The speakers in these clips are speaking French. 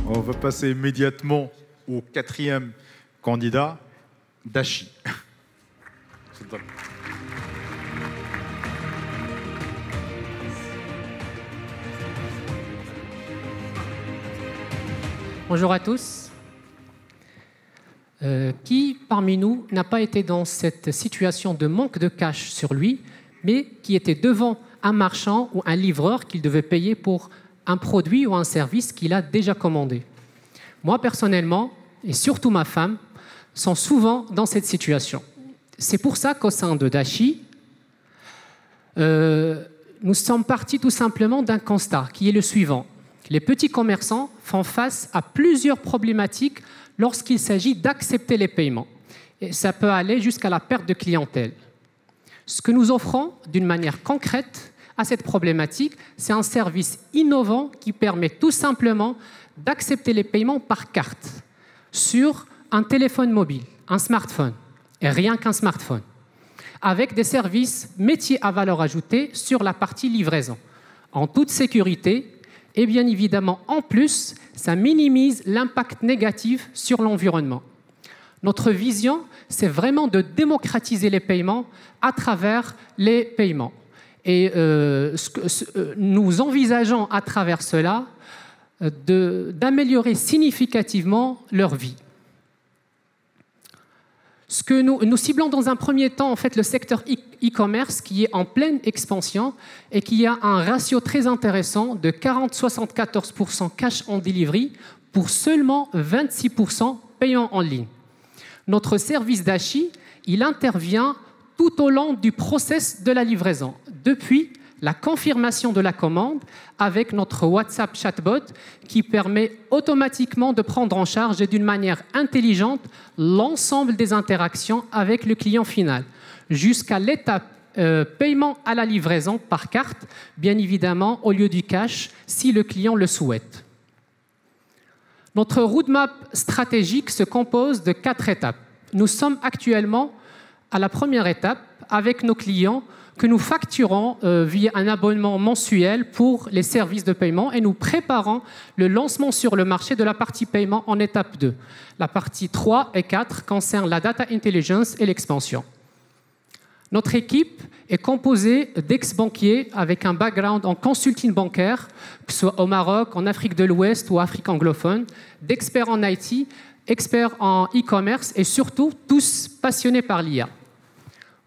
On va passer immédiatement au quatrième candidat, Dashi. Bonjour à tous. Qui parmi nous n'a pas été dans cette situation de manque de cash sur lui, mais qui était devant un marchand ou un livreur qu'il devait payer pour un produit ou un service qu'il a déjà commandé? Moi, personnellement, et surtout ma femme, sont souvent dans cette situation. C'est pour ça qu'au sein de Dashi, nous sommes partis tout simplement d'un constat qui est le suivant. Les petits commerçants font face à plusieurs problématiques lorsqu'il s'agit d'accepter les paiements. Et ça peut aller jusqu'à la perte de clientèle. Ce que nous offrons d'une manière concrète à cette problématique, c'est un service innovant qui permet tout simplement d'accepter les paiements par carte sur un téléphone mobile, un smartphone, et rien qu'un smartphone, avec des services métiers à valeur ajoutée sur la partie livraison, en toute sécurité. Et bien évidemment, en plus, ça minimise l'impact négatif sur l'environnement. Notre vision, c'est vraiment de démocratiser les paiements à travers les paiements. Et nous envisageons à travers cela d'améliorer significativement leur vie. Ce que nous ciblons dans un premier temps, en fait, le secteur e-commerce qui est en pleine expansion et qui a un ratio très intéressant de 40-74% cash on delivery pour seulement 26% paiement en ligne. Notre service Dashi, il intervient tout au long du process de la livraison, depuis la confirmation de la commande avec notre WhatsApp chatbot qui permet automatiquement de prendre en charge et d'une manière intelligente l'ensemble des interactions avec le client final, jusqu'à l'étape paiement à la livraison par carte, bien évidemment au lieu du cash si le client le souhaite. Notre roadmap stratégique se compose de 4 étapes. Nous sommes actuellement à la première étape avec nos clients que nous facturons via un abonnement mensuel pour les services de paiement et nous préparons le lancement sur le marché de la partie paiement en étape 2. La partie 3 et 4 concernent la data intelligence et l'expansion. Notre équipe est composée d'ex-banquiers avec un background en consulting bancaire, que ce soit au Maroc, en Afrique de l'Ouest ou Afrique anglophone, d'experts en IT, experts en e-commerce et surtout tous passionnés par l'IA.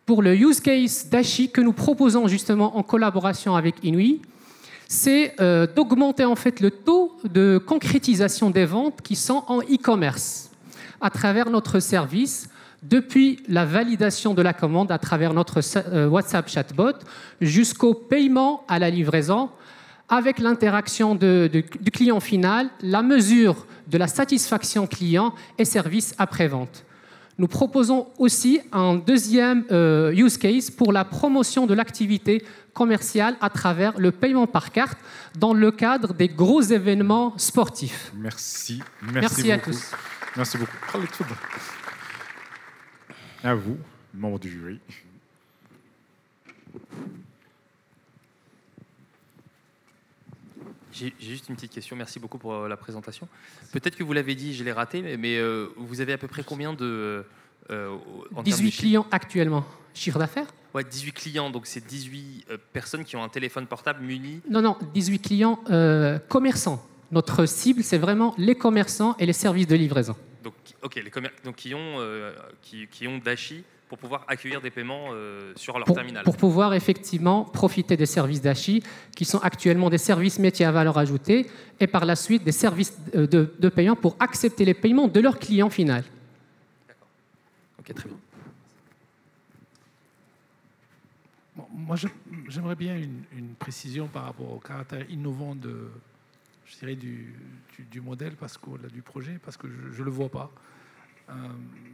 Pour le use case Dashi que nous proposons justement en collaboration avec Inouï, c'est d'augmenter en fait le taux de concrétisation des ventes qui sont en e-commerce à travers notre service, depuis la validation de la commande à travers notre WhatsApp chatbot jusqu'au paiement à la livraison, avec l'interaction du client final, la mesure de la satisfaction client et service après-vente. Nous proposons aussi un deuxième use case pour la promotion de l'activité commerciale à travers le paiement par carte dans le cadre des gros événements sportifs. Merci. Merci à tous. Merci beaucoup. À vous, membre du jury. J'ai juste une petite question. Merci beaucoup pour la présentation. Peut-être que vous l'avez dit, je l'ai raté, mais vous avez à peu près combien de... 18 clients actuellement. Chiffre d'affaires? Ouais, 18 clients, donc c'est 18 personnes qui ont un téléphone portable muni. Non, 18 clients commerçants. Notre cible, c'est vraiment les commerçants et les services de livraison. Donc, ok, donc qui ont Dashi pour pouvoir accueillir des paiements sur leur terminal. Pour pouvoir effectivement profiter des services Dashi, qui sont actuellement des services métiers à valeur ajoutée, et par la suite des services de paiement pour accepter les paiements de leur client final. D'accord. Ok, très bien. Bon, moi, j'aimerais bien une précision par rapport au caractère innovant je dirais du modèle, du projet, parce que je ne le vois pas.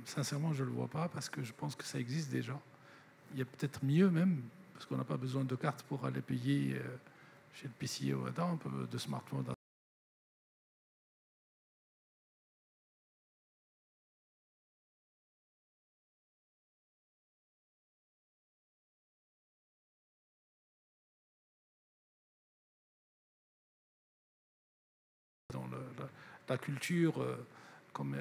Sincèrement, je ne le vois pas, parce que je pense que ça existe déjà. Il y a peut-être mieux même, parce qu'on n'a pas besoin de carte pour aller payer chez le PCE ou de smartphone. la culture, comme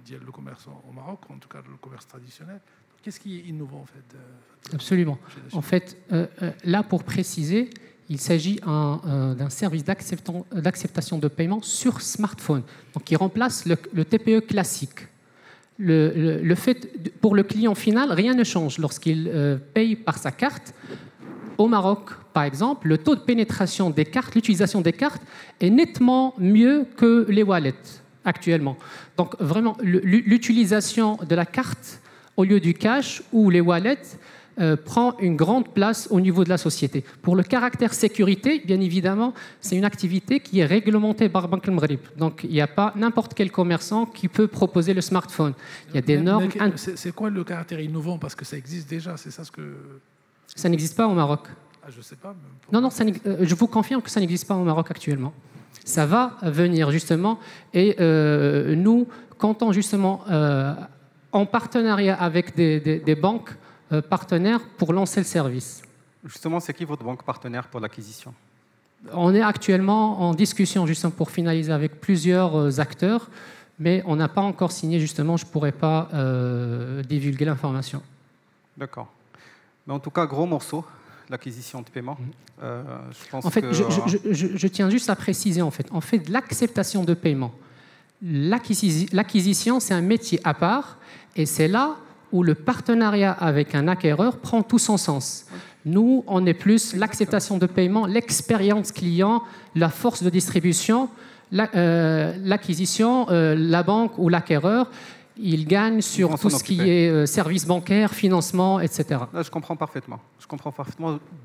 dit le commerce au Maroc, en tout cas le commerce traditionnel. Qu'est-ce qui est innovant en fait Absolument. En fait, là pour préciser, il s'agit d'un service d'acceptation de paiement sur smartphone, donc qui remplace le TPE classique. Le fait, pour le client final, rien ne change lorsqu'il paye par sa carte. Au Maroc, par exemple, le taux de pénétration des cartes, l'utilisation des cartes est nettement mieux que les wallets actuellement. Donc vraiment, l'utilisation de la carte au lieu du cash ou les wallets prend une grande place au niveau de la société. Pour le caractère sécurité, bien évidemment, c'est une activité qui est réglementée par Banque al-Maghrib. Donc il n'y a pas n'importe quel commerçant qui peut proposer le smartphone. Il y a des normes. C'est quoi le caractère innovant? Parce que ça existe déjà, c'est ça ce que... Ça n'existe pas au Maroc. Ah, je ne sais pas. Non, je vous confirme que ça n'existe pas au Maroc actuellement. Ça va venir justement. Et nous comptons justement en partenariat avec des banques partenaires pour lancer le service. Justement, c'est qui votre banque partenaire pour l'acquisition? On est actuellement en discussion justement pour finaliser avec plusieurs acteurs, mais on n'a pas encore signé justement. Je ne pourrais pas divulguer l'information. D'accord. Mais en tout cas, gros morceau, l'acquisition de paiement. Je pense en fait, que... je tiens juste à préciser, en fait de l'acceptation de paiement. L'acquisition, c'est un métier à part, et c'est là où le partenariat avec un acquéreur prend tout son sens. Nous, on est plus l'acceptation de paiement, l'expérience client, la force de distribution, l'acquisition, la banque ou l'acquéreur. Il gagne sur tout ce qui est services bancaires, financement, etc. Là, je comprends parfaitement.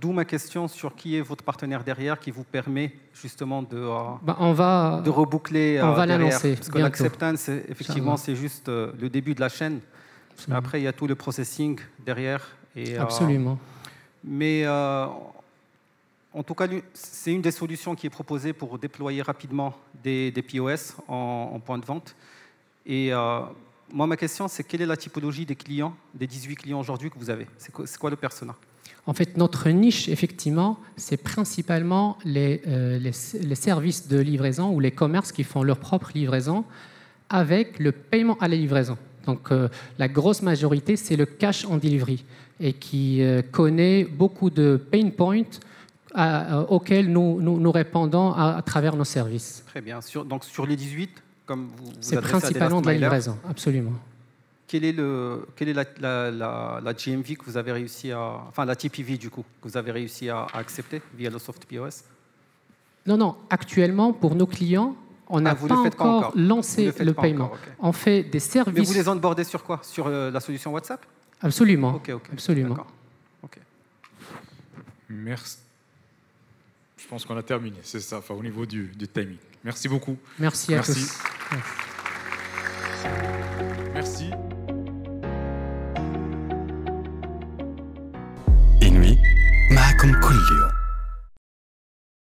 D'où ma question sur qui est votre partenaire derrière qui vous permet justement de reboucler on va derrière. l'annoncer Parce que l'acceptance, effectivement, c'est juste le début de la chaîne. Absolument. Après, il y a tout le processing derrière. Absolument. Mais en tout cas, c'est une des solutions qui est proposée pour déployer rapidement des POS en point de vente. Et moi, ma question, c'est quelle est la typologie des clients, des 18 clients aujourd'hui que vous avez? C'est quoi le persona? En fait, notre niche, effectivement, c'est principalement les services de livraison ou les commerces qui font leur propre livraison avec le paiement à la livraison. Donc, la grosse majorité, c'est le cash on delivery et qui connaît beaucoup de pain points auxquels nous répondons à travers nos services. Très bien. Donc, sur les 18, c'est principalement de la livraison, absolument. Quelle est la GMV que vous avez réussi à... Enfin, la TPV, du coup, que vous avez réussi à accepter via le soft POS? Non. Actuellement, pour nos clients, on n'a pas encore lancé le paiement. Encore, okay. On fait des services... Mais vous les onboardez sur quoi? Sur la solution WhatsApp? Absolument. Okay. Absolument. Okay. Merci. Je pense qu'on a terminé, c'est ça, enfin, au niveau du timing. Merci beaucoup. Merci à tous. Merci. إنوي معكم كل يوم.